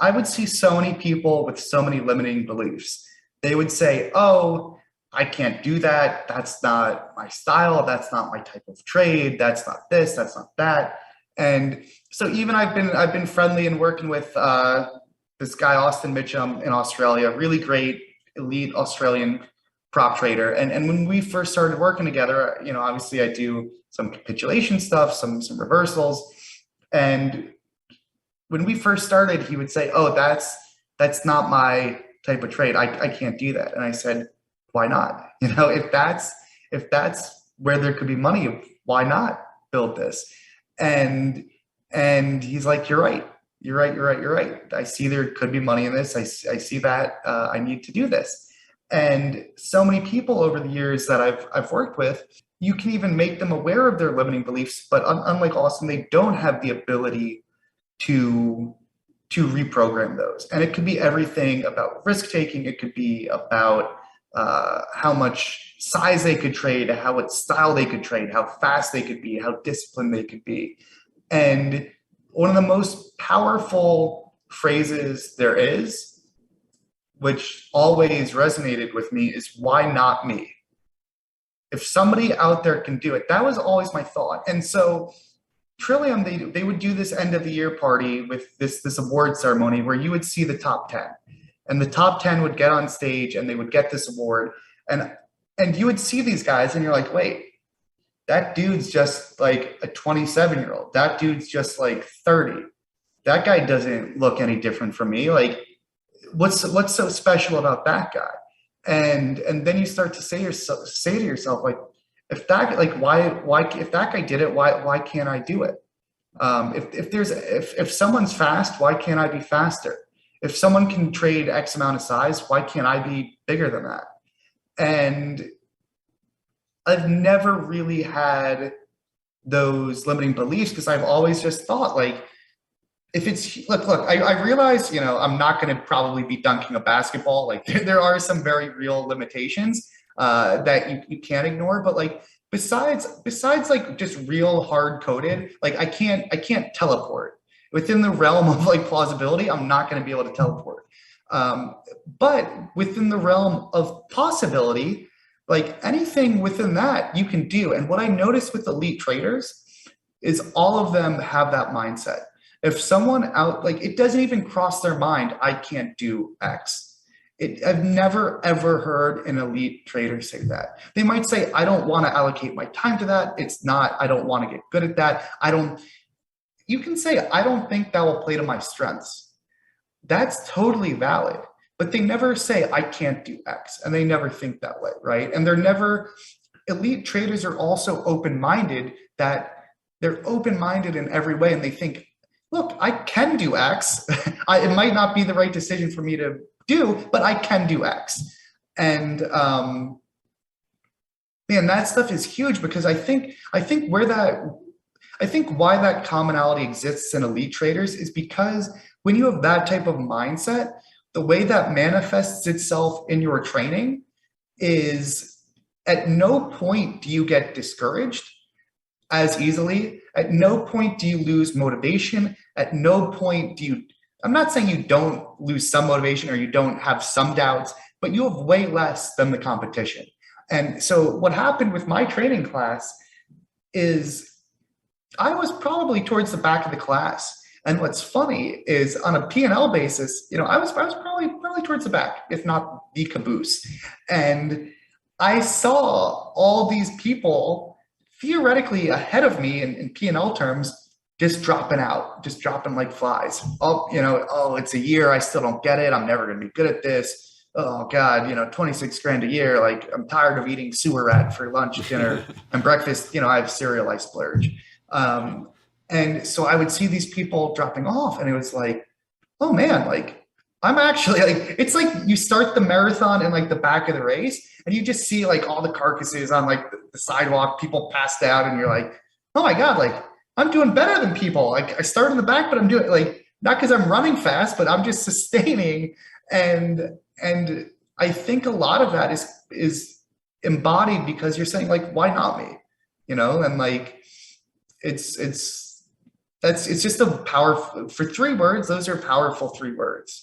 I would see so many people with so many limiting beliefs. They would say, "Oh, I can't do that. That's not my style. That's not my type of trade. That's not this. That's not that." And so even I've been friendly and working with this guy Austin Mitchum in Australia, really great elite Australian prop trader. And when we first started working together, obviously I do some capitulation stuff, some reversals, and when we first started, he would say, "Oh, that's not my type of trade. I can't do that." And I said, "Why not? If that's where there could be money, why not build this?" And and he's like, "You're right. You're right. You're right. You're right. I see there could be money in this. I see that I need to do this." And so many people over the years that I've worked with, you can even make them aware of their limiting beliefs, but unlike Austin, they don't have the ability to reprogram those. And it could be everything about risk taking. It could be about how much size they could trade, how what style they could trade, how fast they could be, how disciplined they could be. And one of the most powerful phrases there is, which always resonated with me, is "why not me?" If somebody out there can do it, that was always my thought. And so Trillium, they would do this end of the year party with this award ceremony where you would see the top 10, and the top 10 would get on stage and they would get this award. And you would see these guys and you're like, "Wait, that dude's just like a 27-year-old. That dude's just like 30. That guy doesn't look any different from me. Like, what's so special about that guy?" And then you start to say to yourself, like, if that like why if that guy did it, why can't I do it? If someone's fast, why can't I be faster? If someone can trade X amount of size, why can't I be bigger than that? And I've never really had those limiting beliefs because I've always just thought, like, if it's look, I realize, I'm not going to probably be dunking a basketball. Like, there are some very real limitations that you can't ignore. But like, besides like just real hard coded, like I can't teleport within the realm of like plausibility. I'm not going to be able to teleport. Um, but within the realm of possibility, like anything within that you can do. And what I noticed with elite traders is all of them have that mindset. If someone out, like, it doesn't even cross their mind, "I can't do X." I've never ever heard an elite trader say that. They might say, "I don't want to allocate my time to that. It's not, I don't want to get good at that. I don't," you can say, "I don't think that will play to my strengths." That's totally valid. But they never say, "I can't do X." And they never think that way, right? And they're never, elite traders are also open minded, that they're open minded in every way. And they think, "Look, I can do X. It might not be the right decision for me to do, but I can do X." And man, that stuff is huge because I think why that commonality exists in elite traders is because when you have that type of mindset, the way that manifests itself in your training is, at no point do you get discouraged as easily. At no point do you lose motivation. At no point do you, I'm not saying you don't lose some motivation or you don't have some doubts, but you have way less than the competition. And so what happened with my training class is I was probably towards the back of the class. And what's funny is, on a P&L basis, I was probably towards the back, if not the caboose. And I saw all these people theoretically ahead of me in P&L terms, just dropping out, just dropping like flies. Oh, oh, it's a year. I still don't get it. I'm never going to be good at this. Oh God, 26 grand a year. Like, I'm tired of eating sewer rat for lunch, dinner, and breakfast. I have cereal, I splurge. Um, and so I would see these people dropping off, and it was like, "Oh man, like, I'm actually like," it's like you start the marathon in like the back of the race, and you just see like all the carcasses on like the sidewalk, people passed out, and you're like, "Oh my God, like, I'm doing better than people. Like, I started in the back, but I'm doing, like, not because I'm running fast, but I'm just sustaining." And I think a lot of that is embodied because you're saying, like, "Why not me?" And like, it's It's just a powerful, for 3 words, those are powerful 3 words.